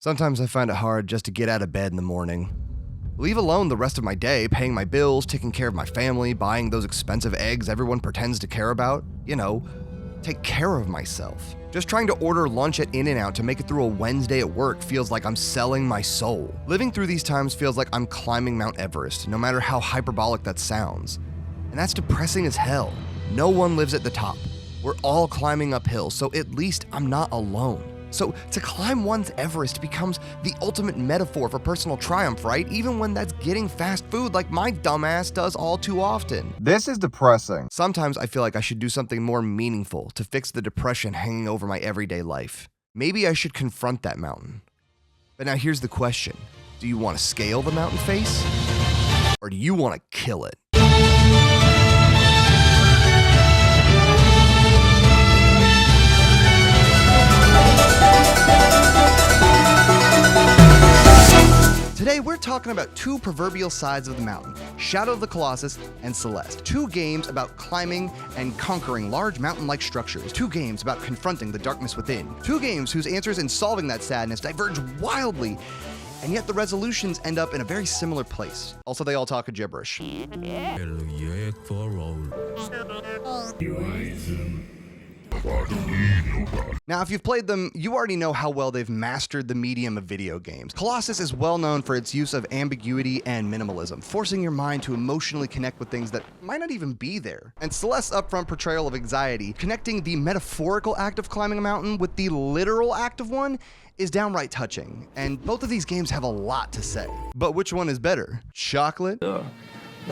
Sometimes I find it hard just to get out of bed in the morning. Leave alone the rest of my day, paying my bills, taking care of my family, buying those expensive eggs everyone pretends to care about. Take care of myself. Just trying to order lunch at In-N-Out to make it through a Wednesday at work feels like I'm selling my soul. Living through these times feels like I'm climbing Mount Everest, no matter how hyperbolic that sounds. And that's depressing as hell. No one lives at the top. We're all climbing uphill, so at least I'm not alone. So to climb one's Everest becomes the ultimate metaphor for personal triumph, right? Even when that's getting fast food like my dumbass does all too often. This is depressing. Sometimes I feel like I should do something more meaningful to fix the depression hanging over my everyday life. Maybe I should confront that mountain. But now here's the question. Do you want to scale the mountain face? Or do you want to kill it? Today, we're talking about two proverbial sides of the mountain, Shadow of the Colossus and Celeste. Two games about climbing and conquering large mountain-like structures. Two games about confronting the darkness within. Two games whose answers in solving that sadness diverge wildly, and yet the resolutions end up in a very similar place. Also, they all talk a gibberish. Now, if you've played them, you already know how well they've mastered the medium of video games. Colossus is well known for its use of ambiguity and minimalism, forcing your mind to emotionally connect with things that might not even be there. And Celeste's upfront portrayal of anxiety, connecting the metaphorical act of climbing a mountain with the literal act of one, is downright touching. And both of these games have a lot to say. But which one is better? Chocolate?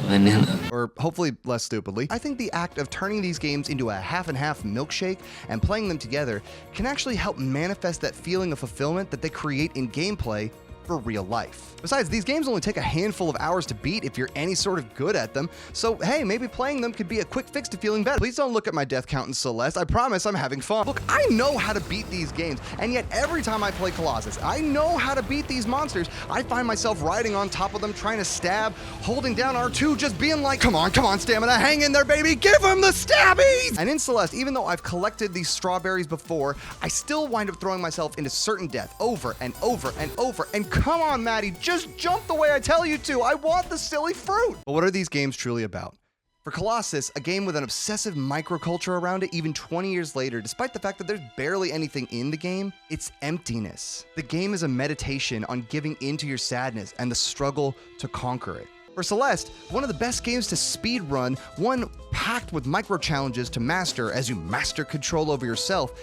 Vanilla. Or hopefully less stupidly, I think the act of turning these games into a half-and-half milkshake and playing them together can actually help manifest that feeling of fulfillment that they create in gameplay for real life. Besides, these games only take a handful of hours to beat if you're any sort of good at them, so hey, maybe playing them could be a quick fix to feeling better. Please don't look at my death count in Celeste, I promise I'm having fun. Look, I know how to beat these games, and yet every time I play Colossus, I know how to beat these monsters. I find myself riding on top of them, trying to stab, holding down R2, just being like, come on, stamina, hang in there, baby, give him the stabbies! And in Celeste, even though I've collected these strawberries before, I still wind up throwing myself into certain death over and over and over, and come on, Maddie, just jump the way I tell you to. I want the silly fruit. But what are these games truly about? For Colossus, a game with an obsessive microculture around it even 20 years later, despite the fact that there's barely anything in the game, it's emptiness. The game is a meditation on giving into your sadness and the struggle to conquer it. For Celeste, one of the best games to speedrun, one packed with micro challenges to master as you master control over yourself,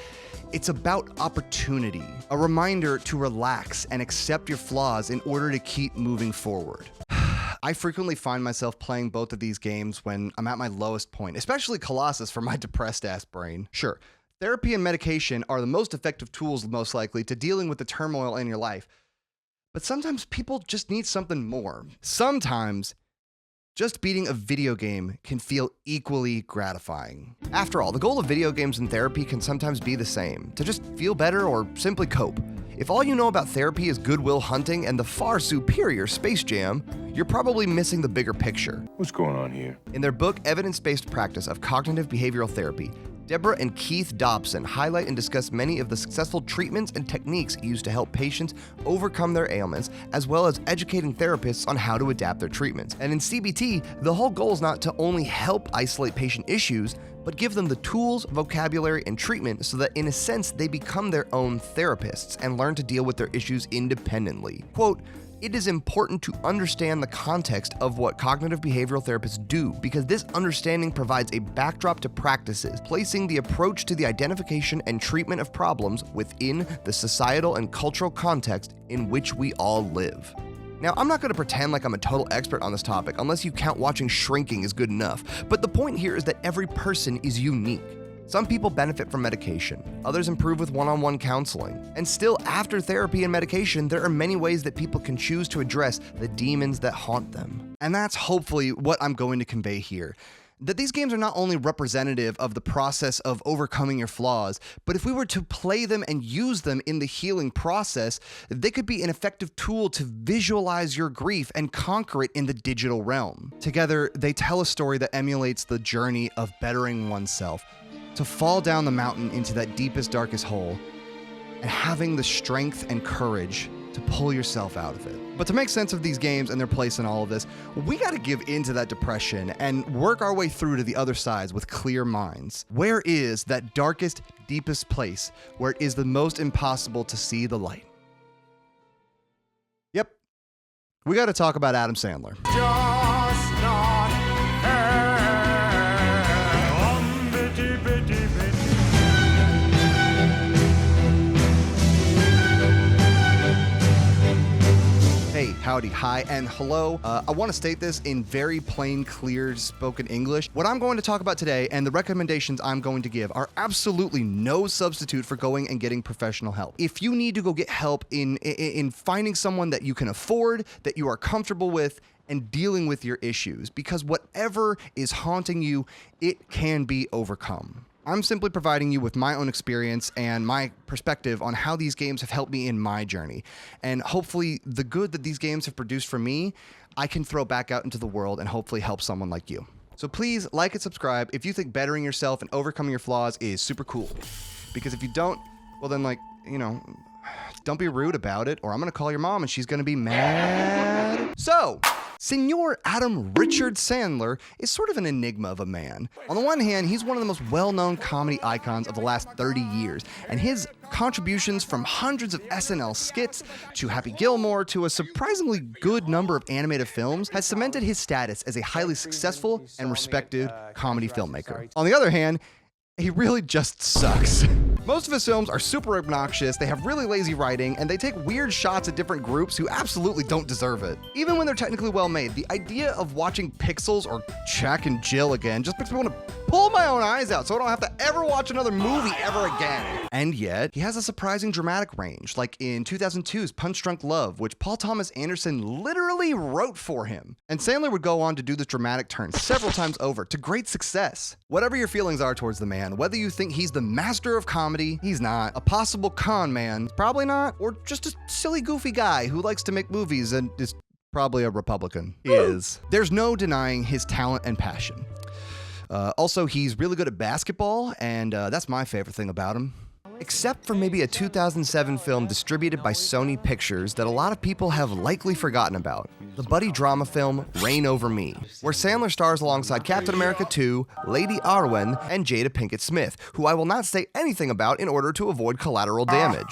it's about opportunity, a reminder to relax and accept your flaws in order to keep moving forward. I frequently find myself playing both of these games when I'm at my lowest point, especially Colossus for my depressed ass brain. Sure, therapy and medication are the most effective tools most likely to dealing with the turmoil in your life, but sometimes people just need something more. Sometimes just beating a video game can feel equally gratifying. After all, the goal of video games and therapy can sometimes be the same, to just feel better or simply cope. If all you know about therapy is Good Will Hunting and the far superior Space Jam, you're probably missing the bigger picture. What's going on here? In their book, Evidence-Based Practice of Cognitive Behavioral Therapy, Deborah and Keith Dobson highlight and discuss many of the successful treatments and techniques used to help patients overcome their ailments, as well as educating therapists on how to adapt their treatments. And in CBT, the whole goal is not to only help isolate patient issues, but give them the tools, vocabulary, and treatment so that in a sense they become their own therapists and learn to deal with their issues independently. Quote, "It is important to understand the context of what cognitive behavioral therapists do because this understanding provides a backdrop to practices, placing the approach to the identification and treatment of problems within the societal and cultural context in which we all live." Now, I'm not going to pretend like I'm a total expert on this topic unless you count watching Shrinking as good enough, but the point here is that every person is unique. Some people benefit from medication, others improve with one-on-one counseling. And still, after therapy and medication, there are many ways that people can choose to address the demons that haunt them. And that's hopefully what I'm going to convey here. That these games are not only representative of the process of overcoming your flaws, but if we were to play them and use them in the healing process, they could be an effective tool to visualize your grief and conquer it in the digital realm. Together, they tell a story that emulates the journey of bettering oneself, to fall down the mountain into that deepest, darkest hole, and having the strength and courage to pull yourself out of it. But to make sense of these games and their place in all of this, we gotta give into that depression and work our way through to the other sides with clear minds. Where is that darkest, deepest place where it is the most impossible to see the light? Yep. We gotta talk about Adam Sandler. Just not on bitty, bitty, bitty. Hey, howdy, hi, and hello. I want to state this in very plain, clear spoken English. What I'm going to talk about today and the recommendations I'm going to give are absolutely no substitute for going and getting professional help. If you need to go get help in finding someone that you can afford, that you are comfortable with, and dealing with your issues, because whatever is haunting you, it can be overcome. I'm simply providing you with my own experience and my perspective on how these games have helped me in my journey. And hopefully the good that these games have produced for me, I can throw back out into the world and hopefully help someone like you. So please like and subscribe if you think bettering yourself and overcoming your flaws is super cool. Because if you don't, well then don't be rude about it, or I'm gonna call your mom and she's gonna be mad. So, Senor Adam Richard Sandler is sort of an enigma of a man. On the one hand, he's one of the most well-known comedy icons of the last 30 years, and his contributions from hundreds of SNL skits to Happy Gilmore to a surprisingly good number of animated films has cemented his status as a highly successful and respected comedy filmmaker. On the other hand, he really just sucks. Most of his films are super obnoxious, they have really lazy writing, and they take weird shots at different groups who absolutely don't deserve it. Even when they're technically well made, the idea of watching Pixels or Jack and Jill again just makes me want to pull my own eyes out so I don't have to ever watch another movie ever again. And yet, he has a surprising dramatic range, like in 2002's Punch Drunk Love, which Paul Thomas Anderson literally wrote for him. And Sandler would go on to do this dramatic turn several times over to great success. Whatever your feelings are towards the man, whether you think he's the master of comedy, he's not, a possible con man, probably not, or just a silly goofy guy who likes to make movies and is probably a Republican. He is. There's no denying his talent and passion. Also, he's really good at basketball, and that's my favorite thing about him. Except for maybe a 2007 film distributed by Sony Pictures that a lot of people have likely forgotten about. The buddy drama film Reign Over Me, where Sandler stars alongside Captain America 2, Lady Arwen, and Jada Pinkett Smith, who I will not say anything about in order to avoid collateral damage.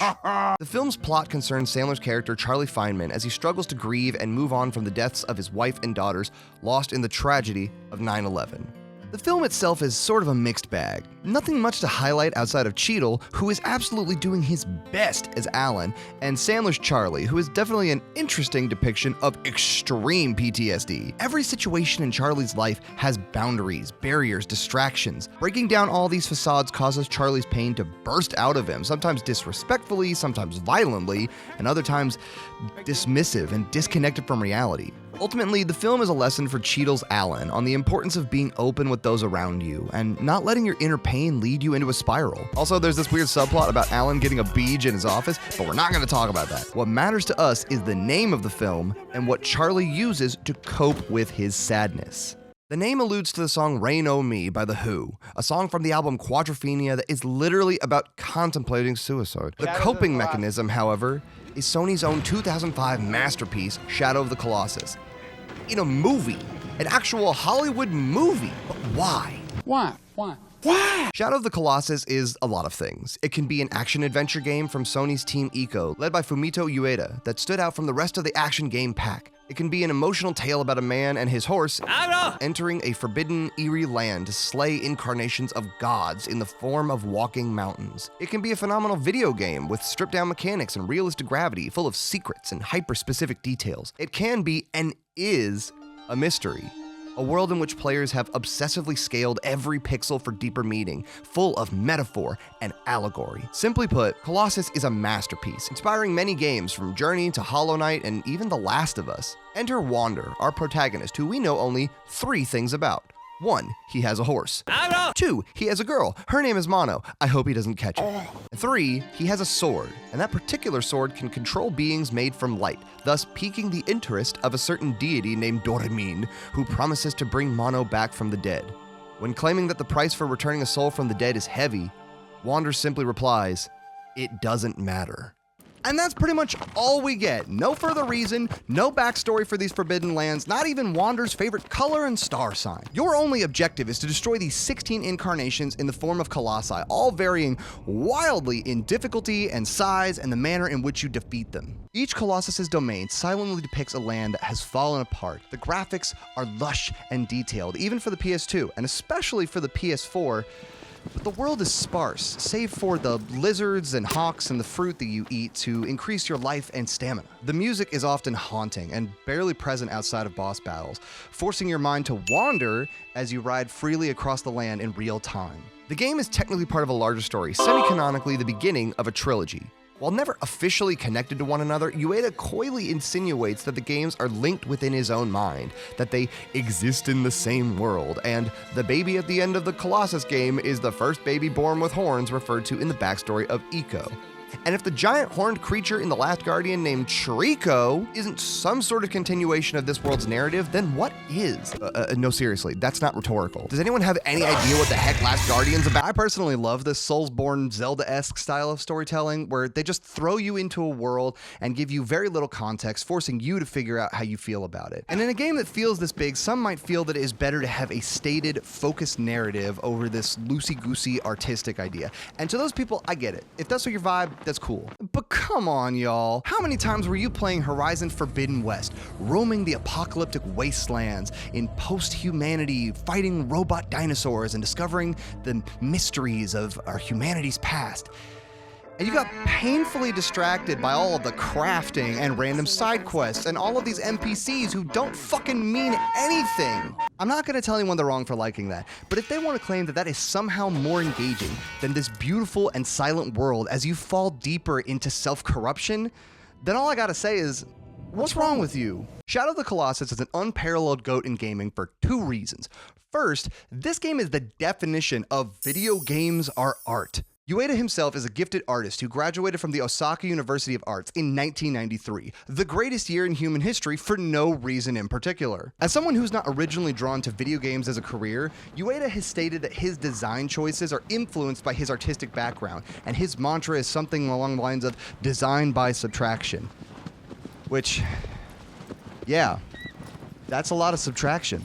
The film's plot concerns Sandler's character Charlie Feynman as he struggles to grieve and move on from the deaths of his wife and daughters lost in the tragedy of 9/11. The film itself is sort of a mixed bag. Nothing much to highlight outside of Cheadle, who is absolutely doing his best as Alan, and Sandler's Charlie, who is definitely an interesting depiction of extreme PTSD. Every situation in Charlie's life has boundaries, barriers, distractions. Breaking down all these facades causes Charlie's pain to burst out of him, sometimes disrespectfully, sometimes violently, and other times dismissive and disconnected from reality. Ultimately, the film is a lesson for Cheadle's Alan on the importance of being open with those around you and not letting your inner pain lead you into a spiral. Also, there's this weird subplot about Alan getting a beach in his office, but we're not going to talk about that. What matters to us is the name of the film and what Charlie uses to cope with his sadness. The name alludes to the song Reign Over Me by The Who, a song from the album Quadrophenia that is literally about contemplating suicide. The coping mechanism, however, is Sony's own 2005 masterpiece, Shadow of the Colossus. In a movie, an actual Hollywood movie. But why? Why? Shadow of the Colossus is a lot of things. It can be an action-adventure game from Sony's Team Ico, led by Fumito Ueda, that stood out from the rest of the action game pack. It can be an emotional tale about a man and his horse entering a forbidden, eerie land to slay incarnations of gods in the form of walking mountains. It can be a phenomenal video game with stripped-down mechanics and realistic gravity, full of secrets and hyper-specific details. It can be, and is, a mystery. A world in which players have obsessively scaled every pixel for deeper meaning, full of metaphor and allegory. Simply put, Colossus is a masterpiece, inspiring many games from Journey to Hollow Knight and even The Last of Us. Enter Wander, our protagonist, who we know only 3 things about. 1, he has a horse. 2, he has a girl. Her name is Mono. I hope he doesn't catch it. 3, he has a sword, and that particular sword can control beings made from light, thus piquing the interest of a certain deity named Doraemon, who promises to bring Mono back from the dead. When claiming that the price for returning a soul from the dead is heavy, Wander simply replies, "It doesn't matter." And that's pretty much all we get. No further reason, no backstory for these forbidden lands, not even Wander's favorite color and star sign. Your only objective is to destroy these 16 incarnations in the form of Colossi, all varying wildly in difficulty and size and the manner in which you defeat them. Each Colossus's domain silently depicts a land that has fallen apart. The graphics are lush and detailed, even for the PS2, and especially for the PS4, but the world is sparse, save for the lizards and hawks and the fruit that you eat to increase your life and stamina. The music is often haunting and barely present outside of boss battles, forcing your mind to wander as you ride freely across the land in real time. The game is technically part of a larger story, semi-canonically the beginning of a trilogy. While never officially connected to one another, Ueda coyly insinuates that the games are linked within his own mind, that they exist in the same world, and the baby at the end of the Colossus game is the first baby born with horns referred to in the backstory of Ico. And if the giant horned creature in The Last Guardian named Chirico isn't some sort of continuation of this world's narrative, then what is? No, seriously, that's not rhetorical. Does anyone have any idea what the heck Last Guardian's about? I personally love this Soulsborne Zelda-esque style of storytelling where they just throw you into a world and give you very little context, forcing you to figure out how you feel about it. And in a game that feels this big, some might feel that it is better to have a stated, focused narrative over this loosey-goosey artistic idea. And to those people, I get it. If that's what your vibe, that's cool. But come on, y'all. How many times were you playing Horizon Forbidden West, roaming the apocalyptic wastelands in post-humanity, fighting robot dinosaurs and discovering the mysteries of our humanity's past? And you got painfully distracted by all of the crafting and random side quests and all of these NPCs who don't fucking mean anything. I'm not gonna tell anyone they're wrong for liking that, but if they want to claim that that is somehow more engaging than this beautiful and silent world as you fall deeper into self-corruption, then all I gotta say is, what's wrong with you? Shadow of the Colossus is an unparalleled GOAT in gaming for two reasons. First, this game is the definition of video games are art. Ueda himself is a gifted artist who graduated from the Osaka University of Arts in 1993, the greatest year in human history for no reason in particular. As someone who's not originally drawn to video games as a career, Ueda has stated that his design choices are influenced by his artistic background, and his mantra is something along the lines of design by subtraction. Which, yeah, that's a lot of subtraction.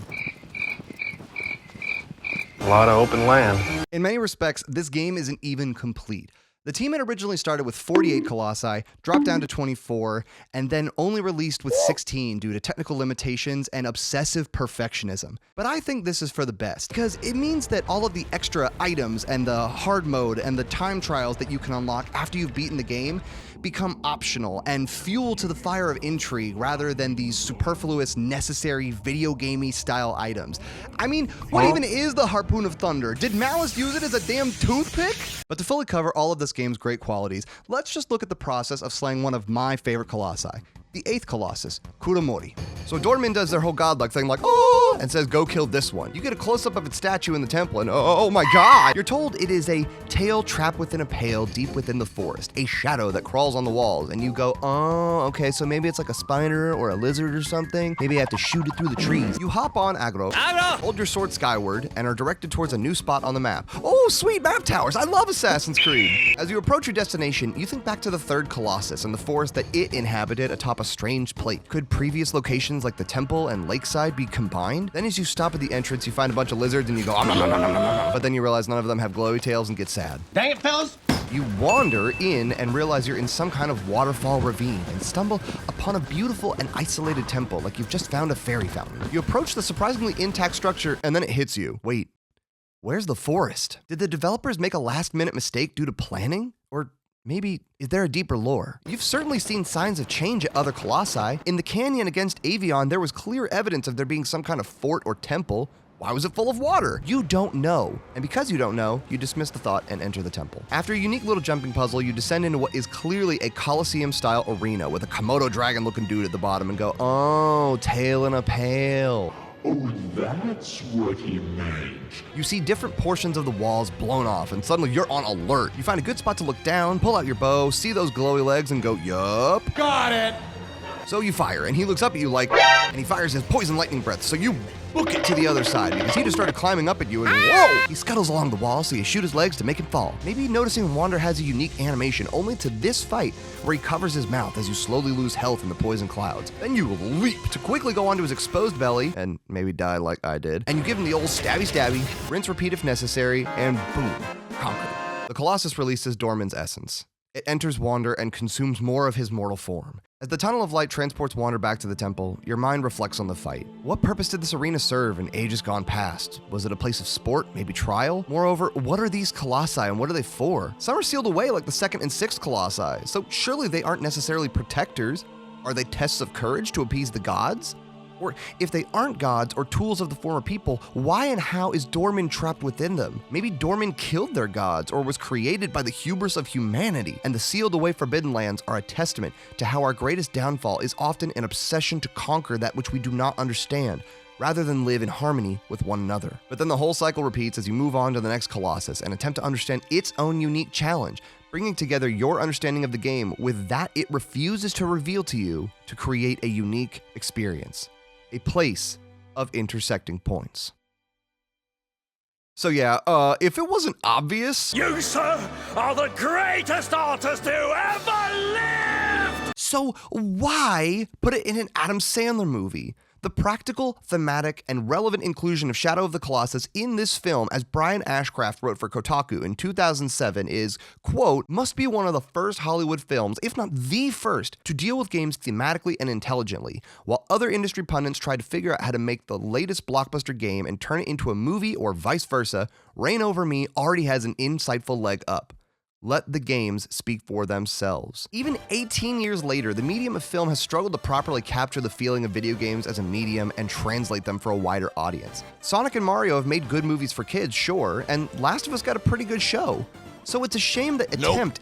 A lot of open land. In many respects, this game isn't even complete. The team had originally started with 48 Colossi, dropped down to 24, and then only released with 16 due to technical limitations and obsessive perfectionism. But I think this is for the best, because it means that all of the extra items and the hard mode and the time trials that you can unlock after you've beaten the game become optional and fuel to the fire of intrigue rather than these superfluous, necessary, video gamey style items. I mean, what even is the Harpoon of Thunder? Did Malice use it as a damn toothpick? But to fully cover all of this game's great qualities, let's just look at the process of slaying one of my favorite Colossi, the 8th Colossus, Kuramori. So Dormin does their whole godlike thing like, oh, and says, go kill this one. You get a close-up of its statue in the temple and oh my god! You're told it is a tail trapped within a pail deep within the forest, a shadow that crawls on the walls, and you go, oh, okay, so maybe it's like a spider or a lizard or something. Maybe I have to shoot it through the trees. You hop on Agro, hold your sword skyward, and are directed towards a new spot on the map. Oh, sweet map towers! I love Assassin's Creed! As you approach your destination, you think back to the 3rd Colossus and the forest that it inhabited atop a strange plate. Could previous locations like the temple and lakeside be combined? Then as you stop at the entrance, you find a bunch of lizards and you go, but then you realize none of them have glowy tails and get sad. Dang it, fellas! You wander in and realize you're in some kind of waterfall ravine and stumble upon a beautiful and isolated temple like you've just found a fairy fountain. You approach the surprisingly intact structure and then it hits you. Wait, where's the forest? Did the developers make a last-minute mistake due to planning? Or maybe, is there a deeper lore? You've certainly seen signs of change at other Colossi. In the canyon against Avion, there was clear evidence of there being some kind of fort or temple. Why was it full of water? You don't know. And because you don't know, you dismiss the thought and enter the temple. After a unique little jumping puzzle, you descend into what is clearly a Colosseum-style arena with a Komodo dragon-looking dude at the bottom and go, oh, tail in a pail. Oh, that's what he meant. You see different portions of the walls blown off, and suddenly you're on alert. You find a good spot to look down, pull out your bow, see those glowy legs, and go, yup. Got it! So you fire, and he looks up at you like, and he fires his poison lightning breath, so you book it to the other side because he just started climbing up at you, and whoa! He scuttles along the wall, so you shoot his legs to make him fall. Maybe noticing Wander has a unique animation only to this fight where he covers his mouth as you slowly lose health in the poison clouds. Then you leap to quickly go onto his exposed belly, and maybe die like I did, and you give him the old stabby, rinse repeat if necessary, and boom, conquered. The Colossus releases Dormin's essence. It enters Wander and consumes more of his mortal form. As the Tunnel of Light transports Wander back to the temple, your mind reflects on the fight. What purpose did this arena serve in ages gone past? Was it a place of sport, maybe trial? Moreover, what are these colossi and what are they for? Some are sealed away like the 2nd and 6th colossi, so surely they aren't necessarily protectors. Are they tests of courage to appease the gods? Or if they aren't gods or tools of the former people, why and how is Dormin trapped within them? Maybe Dormin killed their gods or was created by the hubris of humanity, and the sealed away forbidden lands are a testament to how our greatest downfall is often an obsession to conquer that which we do not understand, rather than live in harmony with one another. But then the whole cycle repeats as you move on to the next Colossus and attempt to understand its own unique challenge, bringing together your understanding of the game with that it refuses to reveal to you to create a unique experience. A place of intersecting points. So yeah, if it wasn't obvious... You, sir, are the greatest artist who ever lived! So why put it in an Adam Sandler movie? The practical, thematic, and relevant inclusion of Shadow of the Colossus in this film, as Brian Ashcraft wrote for Kotaku in 2007, is, quote, must be one of the first Hollywood films, if not the first, to deal with games thematically and intelligently, while other industry pundits try to figure out how to make the latest blockbuster game and turn it into a movie or vice versa. Reign Over Me already has an insightful leg up. Let the games speak for themselves. Even 18 years later, the medium of film has struggled to properly capture the feeling of video games as a medium and translate them for a wider audience. Sonic and Mario have made good movies for kids, sure, and Last of Us got a pretty good show. So it's a shame that attempt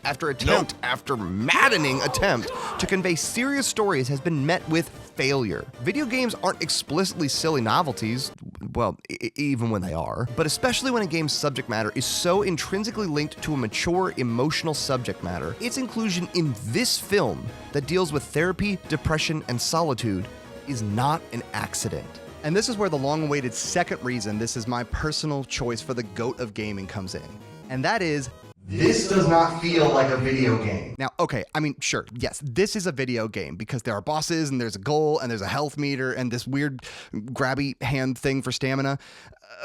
after maddening attempt to convey serious stories has been met with failure. Video games aren't explicitly silly novelties, well, even when they are, but especially when a game's subject matter is so intrinsically linked to a mature, emotional subject matter, its inclusion in this film that deals with therapy, depression, and solitude is not an accident. And this is where the long-awaited second reason this is my personal choice for the GOAT of gaming comes in. And that is, this does not feel like a video game. Now, okay, I mean, sure, yes, this is a video game because there are bosses and there's a goal and there's a health meter and this weird grabby hand thing for stamina.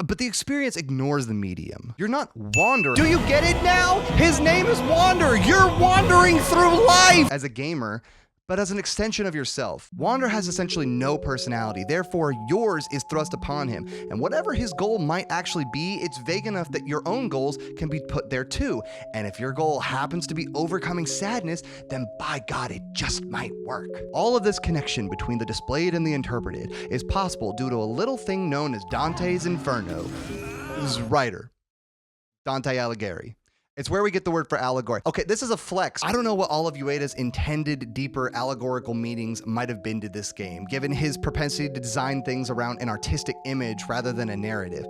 But the experience ignores the medium. You're not wandering. Do you get it now? His name is Wander. You're wandering through life as a gamer, but as an extension of yourself. Wander has essentially no personality, therefore yours is thrust upon him, and whatever his goal might actually be, it's vague enough that your own goals can be put there too. And if your goal happens to be overcoming sadness, then by God, it just might work. All of this connection between the displayed and the interpreted is possible due to a little thing known as Dante's Inferno. His writer, Dante Alighieri. It's where we get the word for allegory. Okay, this is a flex. I don't know what all of Ueda's intended deeper allegorical meanings might have been to this game, given his propensity to design things around an artistic image rather than a narrative.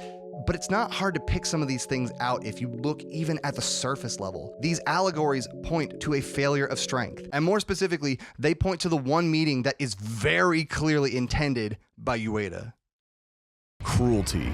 But it's not hard to pick some of these things out if you look even at the surface level. These allegories point to a failure of strength. And more specifically, they point to the one meaning that is very clearly intended by Ueda. Cruelty.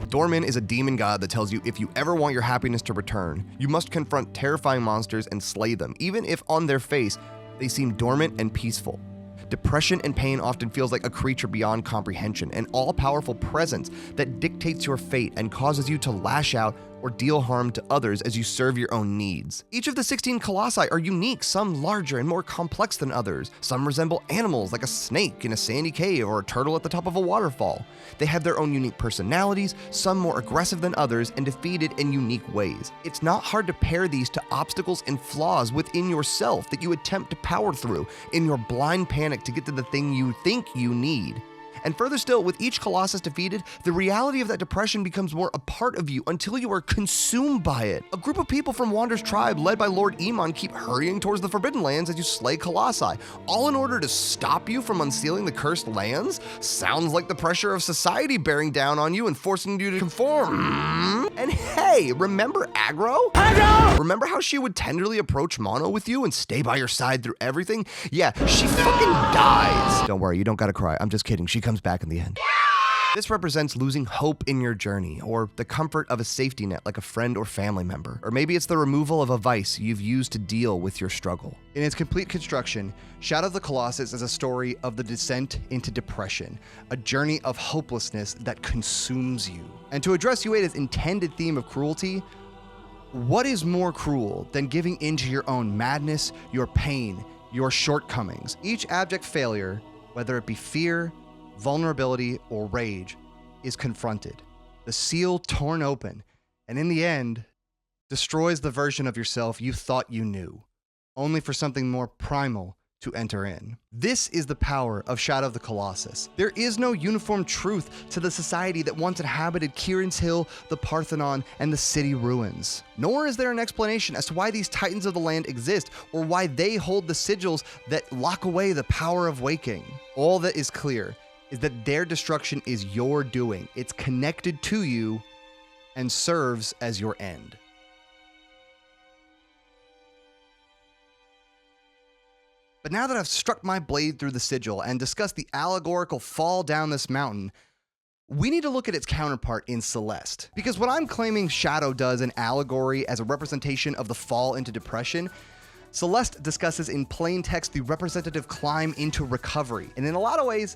Dormin is a demon god that tells you if you ever want your happiness to return, you must confront terrifying monsters and slay them, even if on their face they seem dormant and peaceful. Depression and pain often feels like a creature beyond comprehension, an all-powerful presence that dictates your fate and causes you to lash out or deal harm to others as you serve your own needs. Each of the 16 colossi are unique, some larger and more complex than others. Some resemble animals like a snake in a sandy cave or a turtle at the top of a waterfall. They have their own unique personalities, some more aggressive than others and defeated in unique ways. It's not hard to pair these to obstacles and flaws within yourself that you attempt to power through in your blind panic to get to the thing you think you need. And further still, with each Colossus defeated, the reality of that depression becomes more a part of you until you are consumed by it. A group of people from Wander's tribe, led by Lord Emon, keep hurrying towards the Forbidden Lands as you slay Colossi, all in order to stop you from unsealing the cursed lands? Sounds like the pressure of society bearing down on you and forcing you to conform. And hey, remember Aggro? Aggro! Remember how she would tenderly approach Mono with you and stay by your side through everything? Yeah, she fucking dies. Don't worry, you don't gotta cry. I'm just kidding. She comes back in the end. This represents losing hope in your journey, or the comfort of a safety net like a friend or family member. Or maybe it's the removal of a vice you've used to deal with your struggle. In its complete construction, Shadow of the Colossus is a story of the descent into depression, a journey of hopelessness that consumes you. And to address Ueda's intended theme of cruelty, what is more cruel than giving into your own madness, your pain, your shortcomings? Each abject failure, whether it be fear, vulnerability, or rage, is confronted, the seal torn open, and in the end, destroys the version of yourself you thought you knew, only for something more primal to enter in. This is the power of Shadow of the Colossus. There is no uniform truth to the society that once inhabited Kieran's Hill, the Parthenon, and the city ruins. Nor is there an explanation as to why these titans of the land exist, or why they hold the sigils that lock away the power of waking. All that is clear is that their destruction is your doing. It's connected to you and serves as your end. But now that I've struck my blade through the sigil and discussed the allegorical fall down this mountain, we need to look at its counterpart in Celeste. Because what I'm claiming Shadow does in allegory as a representation of the fall into depression, Celeste discusses in plain text the representative climb into recovery. And in a lot of ways,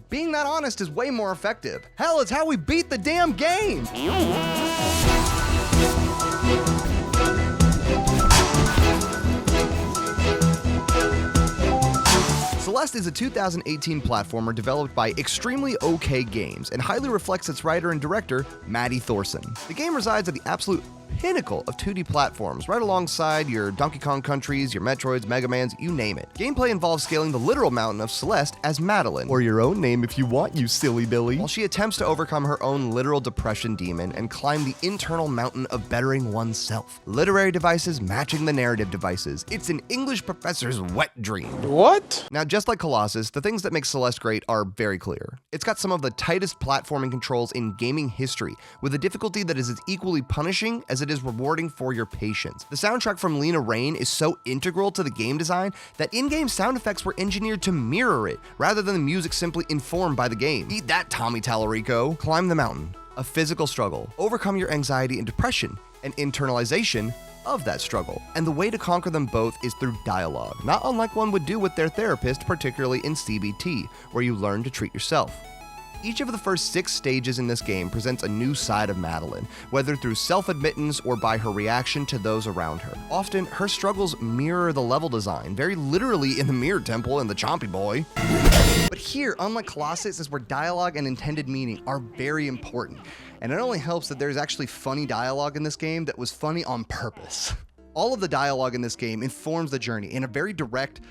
being that honest is way more effective. Hell, it's how we beat the damn game! Celeste is a 2018 platformer developed by Extremely OK Games and highly reflects its writer and director, Maddie Thorson. The game resides at the absolute pinnacle of 2D platforms, right alongside your Donkey Kong Countries, your Metroids, Mega Mans, you name it. Gameplay involves scaling the literal mountain of Celeste as Madeline, or your own name if you want, you silly Billy, while she attempts to overcome her own literal depression demon and climb the internal mountain of bettering oneself. Literary devices matching the narrative devices. It's an English professor's wet dream. What? Now, just like Colossus, the things that make Celeste great are very clear. It's got some of the tightest platforming controls in gaming history, with a difficulty that is as equally punishing as it is rewarding for your patience. The soundtrack from Lena Raine is so integral to the game design that in-game sound effects were engineered to mirror it, rather than the music simply informed by the game. Eat that, Tommy Tallarico. Climb the mountain, a physical struggle. Overcome your anxiety and depression, an internalization of that struggle. And the way to conquer them both is through dialogue, not unlike one would do with their therapist, particularly in CBT, where you learn to treat yourself. Each of the first 6 stages in this game presents a new side of Madeline, whether through self-admittance or by her reaction to those around her. Often, her struggles mirror the level design, very literally in the Mirror Temple and the Chompy Boy. But here, unlike Colossus, is where dialogue and intended meaning are very important. And it only helps that there's actually funny dialogue in this game that was funny on purpose. All of the dialogue in this game informs the journey in a very direct,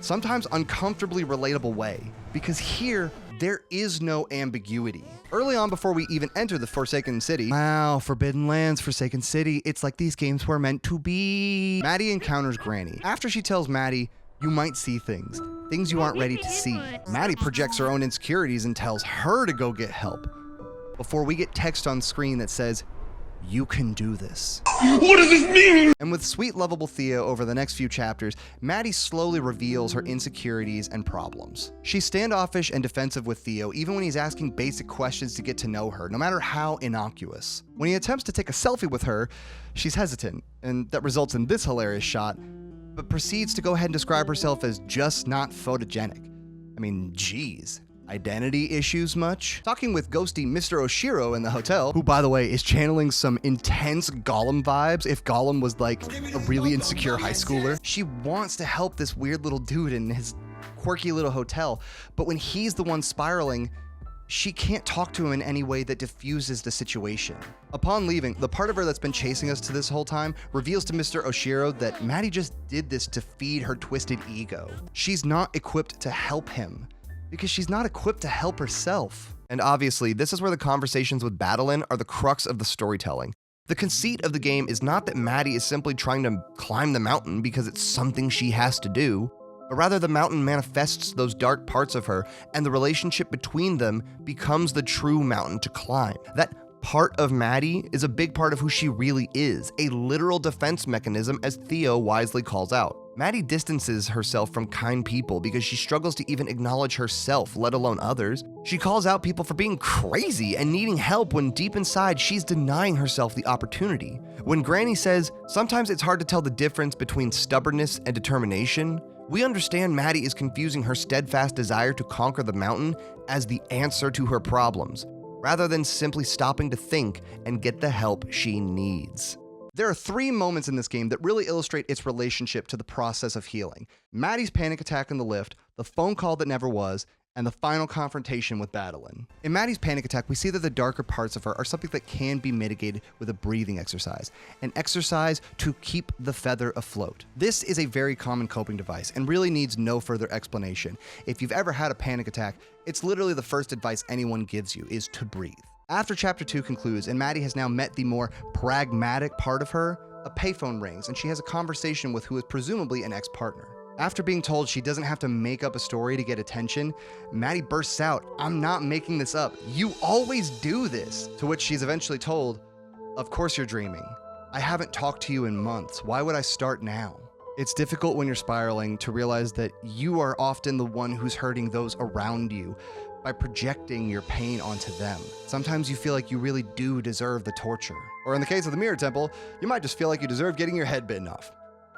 sometimes uncomfortably relatable way, because here, there is no ambiguity. Early on, before we even enter the Forsaken City, wow, Forbidden Lands, Forsaken City, it's like these games were meant to be. Maddie encounters Granny. After she tells Maddie, you might see things you aren't ready to see. Maddie projects her own insecurities and tells her to go get help, before we get text on screen that says, you can do this. What does this mean? And with sweet, lovable Thea over the next few chapters, Maddie slowly reveals her insecurities and problems. She's standoffish and defensive with Theo, even when he's asking basic questions to get to know her, no matter how innocuous. When he attempts to take a selfie with her, she's hesitant, and that results in this hilarious shot, but proceeds to go ahead and describe herself as just not photogenic. I mean, geez. Identity issues much? Talking with ghosty Mr. Oshiro in the hotel, who by the way is channeling some intense Gollum vibes if Gollum was like a really insecure high schooler. She wants to help this weird little dude in his quirky little hotel, but when he's the one spiraling, she can't talk to him in any way that diffuses the situation. Upon leaving, the part of her that's been chasing us to this whole time reveals to Mr. Oshiro that Maddie just did this to feed her twisted ego. She's not equipped to help him, because she's not equipped to help herself. And obviously, this is where the conversations with Madeline are the crux of the storytelling. The conceit of the game is not that Maddie is simply trying to climb the mountain because it's something she has to do, but rather the mountain manifests those dark parts of her, and the relationship between them becomes the true mountain to climb. That part of Maddie is a big part of who she really is, a literal defense mechanism, as Theo wisely calls out. Maddie distances herself from kind people because she struggles to even acknowledge herself, let alone others. She calls out people for being crazy and needing help when deep inside she's denying herself the opportunity. When Granny says, sometimes it's hard to tell the difference between stubbornness and determination, we understand Maddie is confusing her steadfast desire to conquer the mountain as the answer to her problems, rather than simply stopping to think and get the help she needs. There are 3 moments in this game that really illustrate its relationship to the process of healing: Maddie's panic attack in the lift, the phone call that never was, and the final confrontation with Madeline. In Maddie's panic attack, we see that the darker parts of her are something that can be mitigated with a breathing exercise, an exercise to keep the feather afloat. This is a very common coping device and really needs no further explanation. If you've ever had a panic attack, it's literally the first advice anyone gives you is to breathe. After Chapter 2 concludes and Maddie has now met the more pragmatic part of her, a payphone rings and she has a conversation with who is presumably an ex-partner. After being told she doesn't have to make up a story to get attention, Maddie bursts out, "I'm not making this up. You always do this." To which she's eventually told, "Of course you're dreaming. I haven't talked to you in months. Why would I start now?" It's difficult when you're spiraling to realize that you are often the one who's hurting those around you by projecting your pain onto them. Sometimes you feel like you really do deserve the torture. Or in the case of the Mirror Temple, you might just feel like you deserve getting your head bitten off.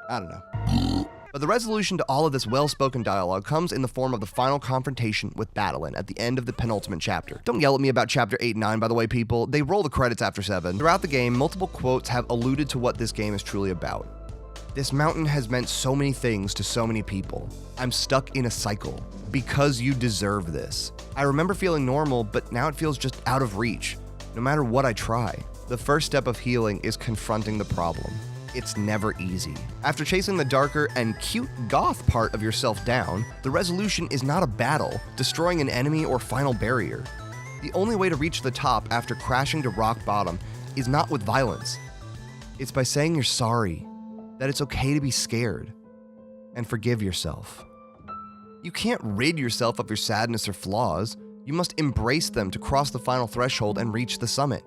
I don't know. But the resolution to all of this well-spoken dialogue comes in the form of the final confrontation with Madeline at the end of the penultimate chapter. Don't yell at me about chapter 8 and 9, by the way, people. They roll the credits after 7. Throughout the game, multiple quotes have alluded to what this game is truly about. This mountain has meant so many things to so many people. I'm stuck in a cycle. Because you deserve this. I remember feeling normal, but now it feels just out of reach. No matter what I try, the first step of healing is confronting the problem. It's never easy. After chasing the darker and cute goth part of yourself down, the resolution is not a battle, destroying an enemy, or final barrier. The only way to reach the top after crashing to rock bottom is not with violence. It's by saying you're sorry, that it's okay to be scared, and forgive yourself. You can't rid yourself of your sadness or flaws. You must embrace them to cross the final threshold and reach the summit.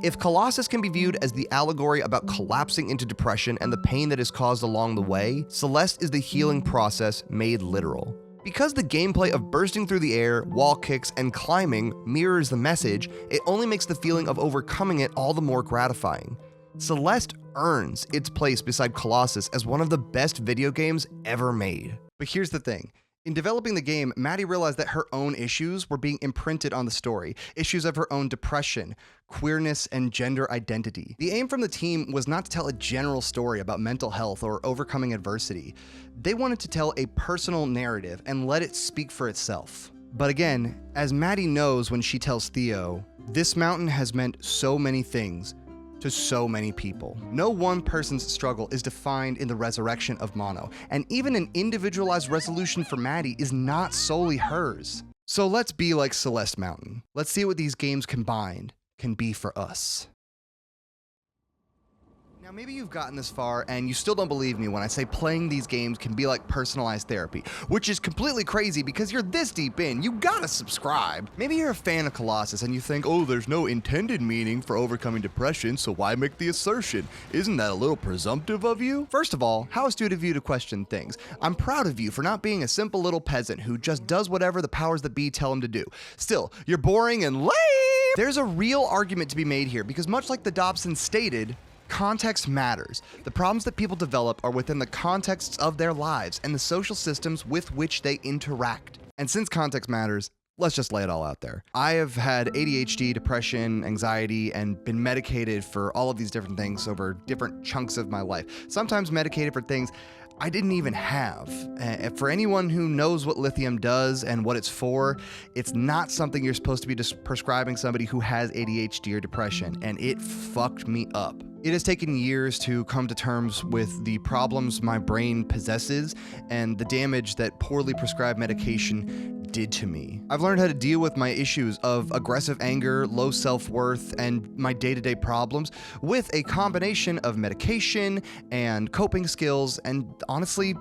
If Colossus can be viewed as the allegory about collapsing into depression and the pain that is caused along the way, Celeste is the healing process made literal. Because the gameplay of bursting through the air, wall kicks, and climbing mirrors the message, it only makes the feeling of overcoming it all the more gratifying. Celeste earns its place beside Colossus as one of the best video games ever made. But here's the thing. In developing the game, Maddie realized that her own issues were being imprinted on the story, issues of her own depression, queerness, and gender identity. The aim from the team was not to tell a general story about mental health or overcoming adversity. They wanted to tell a personal narrative and let it speak for itself. But again, as Maddie knows when she tells Theo, this mountain has meant so many things to so many people. No one person's struggle is defined in the resurrection of Mono, and even an individualized resolution for Maddie is not solely hers. So let's be like Celeste Mountain. Let's see what these games combined can be for us. Now, maybe you've gotten this far and you still don't believe me when I say playing these games can be like personalized therapy, which is completely crazy because you're this deep in, you gotta subscribe. Maybe you're a fan of Colossus and you think, oh, there's no intended meaning for overcoming depression, so why make the assertion? Isn't that a little presumptive of you? First of all, how astute of you to question things. I'm proud of you for not being a simple little peasant who just does whatever the powers that be tell him to do. Still, you're boring and lame! There's a real argument to be made here because much like the Dobson stated, context matters. The problems that people develop are within the contexts of their lives and the social systems with which they interact. And since context matters, let's just lay it all out there. I have had ADHD, depression, anxiety, and been medicated for all of these different things over different chunks of my life. Sometimes medicated for things I didn't even have. For anyone who knows what lithium does and what it's for, it's not something you're supposed to be just prescribing somebody who has ADHD or depression, and it fucked me up. It has taken years to come to terms with the problems my brain possesses and the damage that poorly prescribed medication did to me. I've learned how to deal with my issues of aggressive anger, low self-worth, and my day-to-day problems with a combination of medication and coping skills and honestly,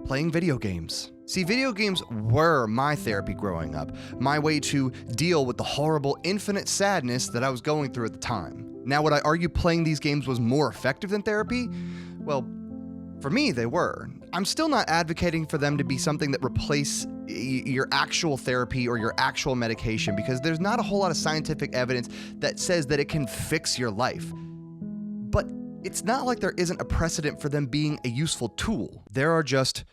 playing video games. See, video games were my therapy growing up, my way to deal with the horrible, infinite sadness that I was going through at the time. Now, would I argue playing these games was more effective than therapy? Well, for me, they were. I'm still not advocating for them to be something that replace your actual therapy or your actual medication, because there's not a whole lot of scientific evidence that says that it can fix your life. But it's not like there isn't a precedent for them being a useful tool. There are just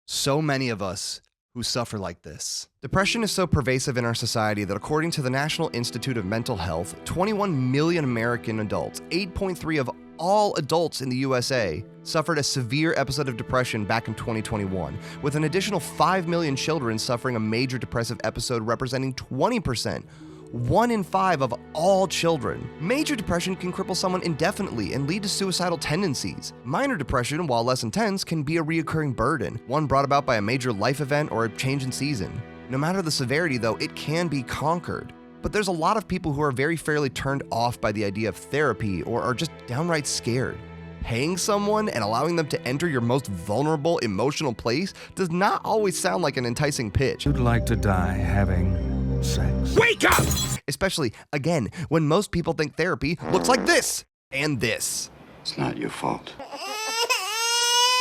so many of us who suffer like this. Depression is so pervasive in our society that according to the National Institute of Mental Health, 21 million American adults, 8.3 of all adults in the USA, suffered a severe episode of depression back in 2021, with an additional 5 million children suffering a major depressive episode representing 20%. 1 in 5 of all children. Major depression can cripple someone indefinitely and lead to suicidal tendencies. Minor depression, while less intense, can be a reoccurring burden, one brought about by a major life event or a change in season. No matter the severity, though, it can be conquered. But there's a lot of people who are very fairly turned off by the idea of therapy or are just downright scared. Paying someone and allowing them to enter your most vulnerable emotional place does not always sound like an enticing pitch. You'd like to die having sex. Wake up! Especially, again, when most people think therapy looks like this and this. It's not your fault.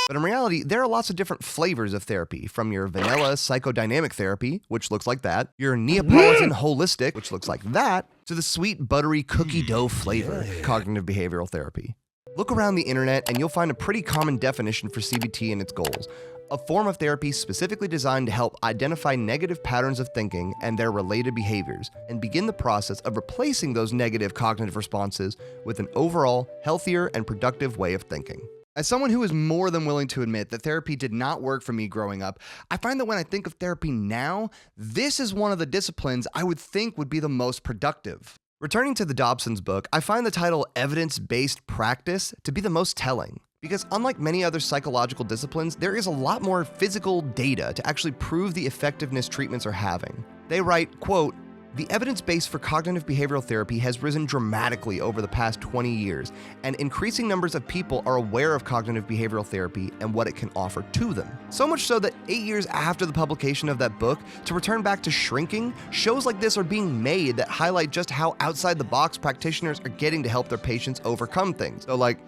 But in reality, there are lots of different flavors of therapy, from your vanilla psychodynamic therapy, which looks like that, your Neapolitan holistic, which looks like that, to the sweet, buttery cookie dough flavor, cognitive behavioral therapy. Look around the internet and you'll find a pretty common definition for CBT and its goals. A form of therapy specifically designed to help identify negative patterns of thinking and their related behaviors, and begin the process of replacing those negative cognitive responses with an overall healthier and productive way of thinking. As someone who is more than willing to admit that therapy did not work for me growing up, I find that when I think of therapy now, this is one of the disciplines I would think would be the most productive. Returning to the Dobson's book, I find the title Evidence-Based Practice to be the most telling. Because unlike many other psychological disciplines, there is a lot more physical data to actually prove the effectiveness treatments are having. They write, quote, "The evidence base for cognitive behavioral therapy has risen dramatically over the past 20 years, and increasing numbers of people are aware of cognitive behavioral therapy and what it can offer to them." So much so that 8 years after the publication of that book, to return back to shrinking, shows like this are being made that highlight just how outside the box practitioners are getting to help their patients overcome things. So like,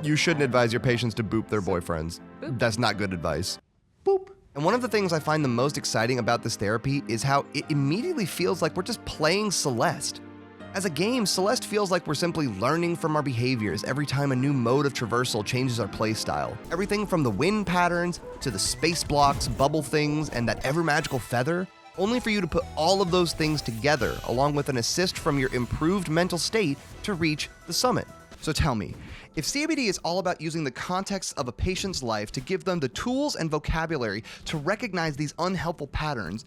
you shouldn't advise your patients to boop their boyfriends. That's not good advice. Boop. And one of the things I find the most exciting about this therapy is how it immediately feels like we're just playing Celeste. As a game, Celeste feels like we're simply learning from our behaviors every time a new mode of traversal changes our playstyle. Everything from the wind patterns to the space blocks, bubble things, and that ever magical feather, only for you to put all of those things together along with an assist from your improved mental state to reach the summit. So tell me, if CBT is all about using the context of a patient's life to give them the tools and vocabulary to recognize these unhelpful patterns,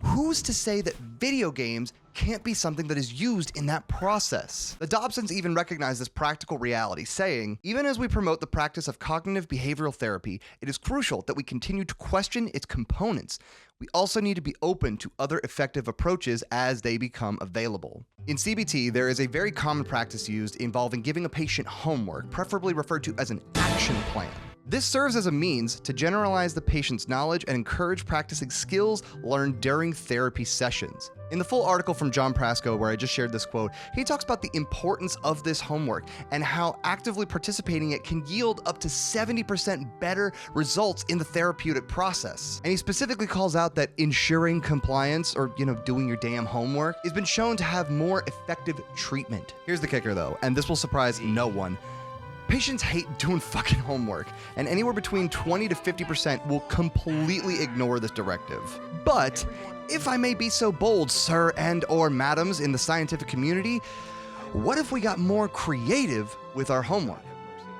who's to say that video games can't be something that is used in that process? The Dobsons even recognize this practical reality, saying, "Even as we promote the practice of cognitive behavioral therapy, it is crucial that we continue to question its components. We also need to be open to other effective approaches as they become available." In CBT, there is a very common practice used involving giving a patient homework, preferably referred to as an action plan. This serves as a means to generalize the patient's knowledge and encourage practicing skills learned during therapy sessions. In the full article from John Prasco, where I just shared this quote, he talks about the importance of this homework and how actively participating it can yield up to 70% better results in the therapeutic process. And he specifically calls out that ensuring compliance, or doing your damn homework, has been shown to have more effective treatment. Here's the kicker though, and this will surprise no one. Patients hate doing fucking homework, and anywhere between 20 to 50% will completely ignore this directive. But if I may be so bold, sir and or madams in the scientific community, what if we got more creative with our homework?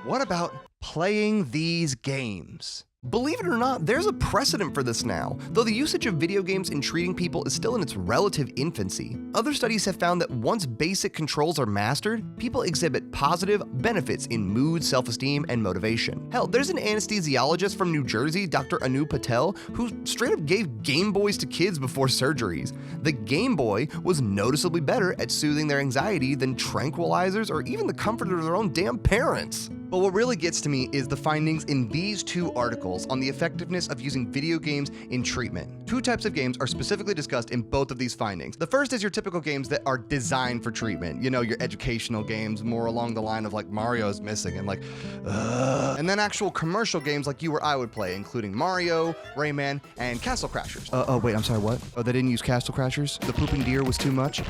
What about playing these games? Believe it or not, there's a precedent for this now, though the usage of video games in treating people is still in its relative infancy. Other studies have found that once basic controls are mastered, people exhibit positive benefits in mood, self-esteem, and motivation. Hell, there's an anesthesiologist from New Jersey, Dr. Anu Patel, who straight up gave Game Boys to kids before surgeries. The Game Boy was noticeably better at soothing their anxiety than tranquilizers or even the comfort of their own damn parents. But what really gets to me is the findings in these two articles on the effectiveness of using video games in treatment. Two types of games are specifically discussed in both of these findings. The first is your typical games that are designed for treatment. You know, your educational games, more along the line of like Mario's missing and like, ugh. And then actual commercial games like you or I would play, including Mario, Rayman, and Castle Crashers. Oh, wait, I'm sorry, what? Oh, they didn't use Castle Crashers? The pooping deer was too much?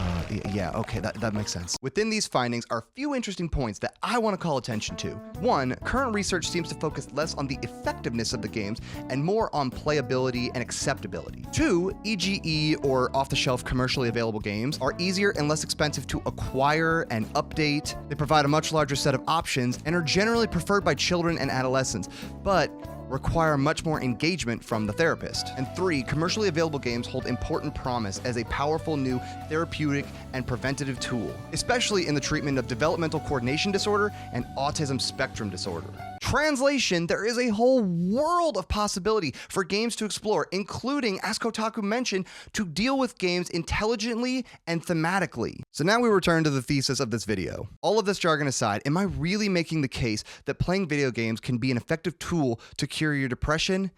Yeah, okay, that makes sense. Within these findings are a few interesting points that I want to call attention to. One, current research seems to focus less on the effectiveness of the games and more on playability and acceptability. Two, EGE or off-the-shelf commercially available games are easier and less expensive to acquire and update. They provide a much larger set of options and are generally preferred by children and adolescents, but require much more engagement from the therapist. And three, commercially available games hold important promise as a powerful new therapeutic and preventative tool, especially in the treatment of developmental coordination disorder and autism spectrum disorder. Translation, there is a whole world of possibility for games to explore, including, as Kotaku mentioned, to deal with games intelligently and thematically. So now we return to the thesis of this video. All of this jargon aside, am I really making the case that playing video games can be an effective tool to cure your depression?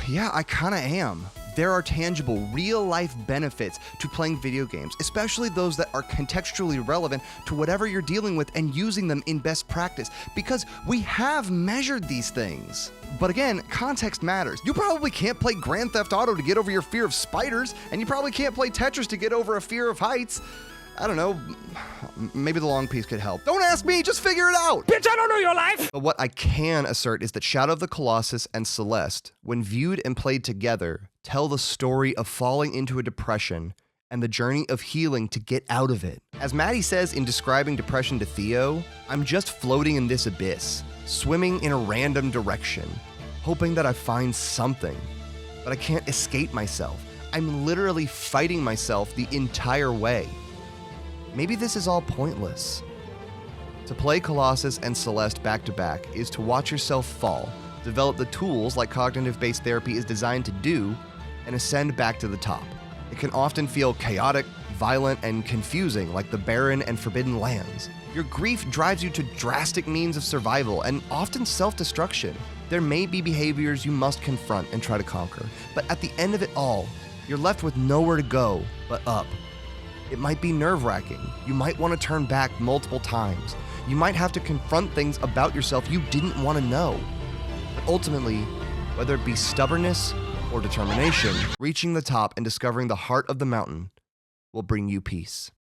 Yeah, I kinda am. There are tangible, real-life benefits to playing video games, especially those that are contextually relevant to whatever you're dealing with and using them in best practice, because we have measured these things. But again, context matters. You probably can't play Grand Theft Auto to get over your fear of spiders, and you probably can't play Tetris to get over a fear of heights. I don't know, maybe the long piece could help. Don't ask me, just figure it out! Bitch, I don't know your life! But what I can assert is that Shadow of the Colossus and Celeste, when viewed and played together, tell the story of falling into a depression and the journey of healing to get out of it. As Maddie says in describing depression to Theo, I'm just floating in this abyss, swimming in a random direction, hoping that I find something, but I can't escape myself. I'm literally fighting myself the entire way. Maybe this is all pointless. To play Colossus and Celeste back to back is to watch yourself fall, develop the tools like cognitive-based therapy is designed to do, and ascend back to the top. It can often feel chaotic, violent, and confusing, like the barren and forbidden lands. Your grief drives you to drastic means of survival and often self-destruction. There may be behaviors you must confront and try to conquer, but at the end of it all, you're left with nowhere to go but up. It might be nerve-wracking. You might want to turn back multiple times. You might have to confront things about yourself you didn't want to know. But ultimately, whether it be stubbornness or determination, reaching the top and discovering the heart of the mountain will bring you peace.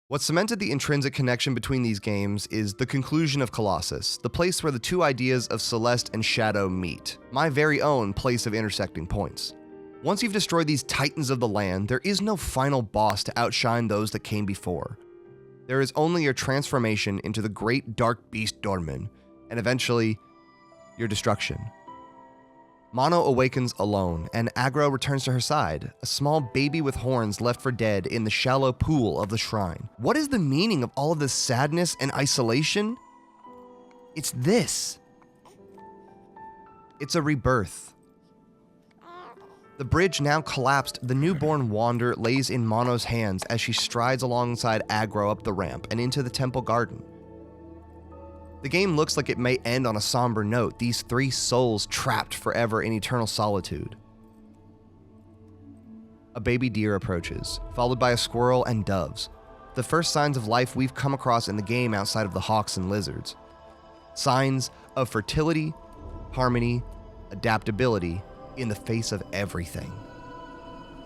What cemented the intrinsic connection between these games is the conclusion of Colossus, the place where the two ideas of Celeste and Shadow meet, my very own place of intersecting points. Once you've destroyed these titans of the land, there is no final boss to outshine those that came before. There is only your transformation into the great dark beast Dormin, and eventually, your destruction. Mono awakens alone, and Agro returns to her side, a small baby with horns left for dead in the shallow pool of the shrine. What is the meaning of all of this sadness and isolation? It's this. It's a rebirth. The bridge now collapsed, the newborn Wander lays in Mono's hands as she strides alongside Agro up the ramp and into the temple garden. The game looks like it may end on a somber note, these three souls trapped forever in eternal solitude. A baby deer approaches, followed by a squirrel and doves, the first signs of life we've come across in the game outside of the hawks and lizards. Signs of fertility, harmony, adaptability, in the face of everything.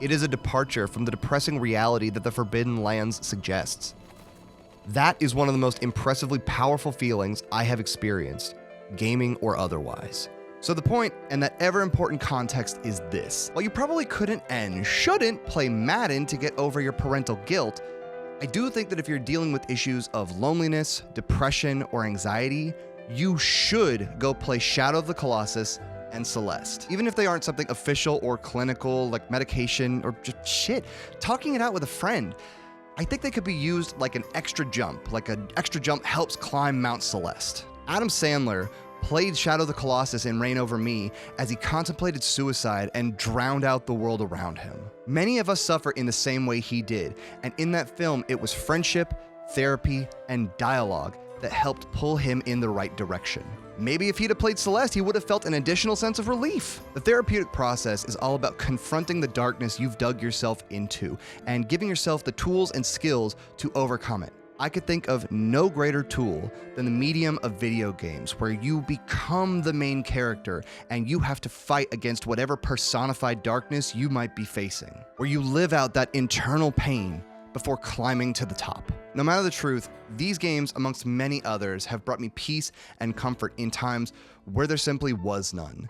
It is a departure from the depressing reality that the Forbidden Lands suggests. That is one of the most impressively powerful feelings I have experienced, gaming or otherwise. So the point, and that ever-important context, is this. While you probably couldn't and shouldn't play Madden to get over your parental guilt, I do think that if you're dealing with issues of loneliness, depression, or anxiety, you should go play Shadow of the Colossus and Celeste. Even if they aren't something official or clinical, like medication or just shit, talking it out with a friend, I think they could be used like an extra jump helps climb Mount Celeste. Adam Sandler played Shadow the Colossus in Reign Over Me as he contemplated suicide and drowned out the world around him. Many of us suffer in the same way he did, and in that film, it was friendship, therapy, and dialogue that helped pull him in the right direction. Maybe if he'd have played Celeste, he would have felt an additional sense of relief. The therapeutic process is all about confronting the darkness you've dug yourself into and giving yourself the tools and skills to overcome it. I could think of no greater tool than the medium of video games, where you become the main character and you have to fight against whatever personified darkness you might be facing, where you live out that internal pain before climbing to the top. No matter the truth, these games, amongst many others, have brought me peace and comfort in times where there simply was none.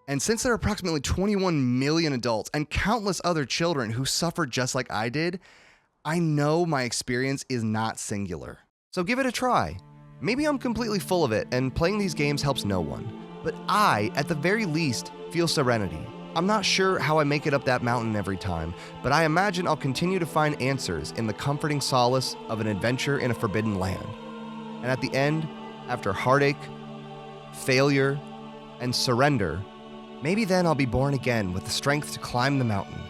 And since there are approximately 21 million adults and countless other children who suffered just like I did, I know my experience is not singular. So give it a try. Maybe I'm completely full of it and playing these games helps no one, but I, at the very least, feel serenity. I'm not sure how I make it up that mountain every time, but I imagine I'll continue to find answers in the comforting solace of an adventure in a forbidden land. And at the end, after heartache, failure, and surrender, maybe then I'll be born again with the strength to climb the mountain,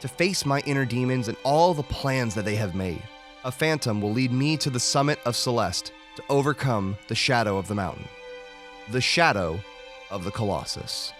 to face my inner demons and all the plans that they have made. A phantom will lead me to the summit of Celeste to overcome the shadow of the mountain, the shadow of the Colossus.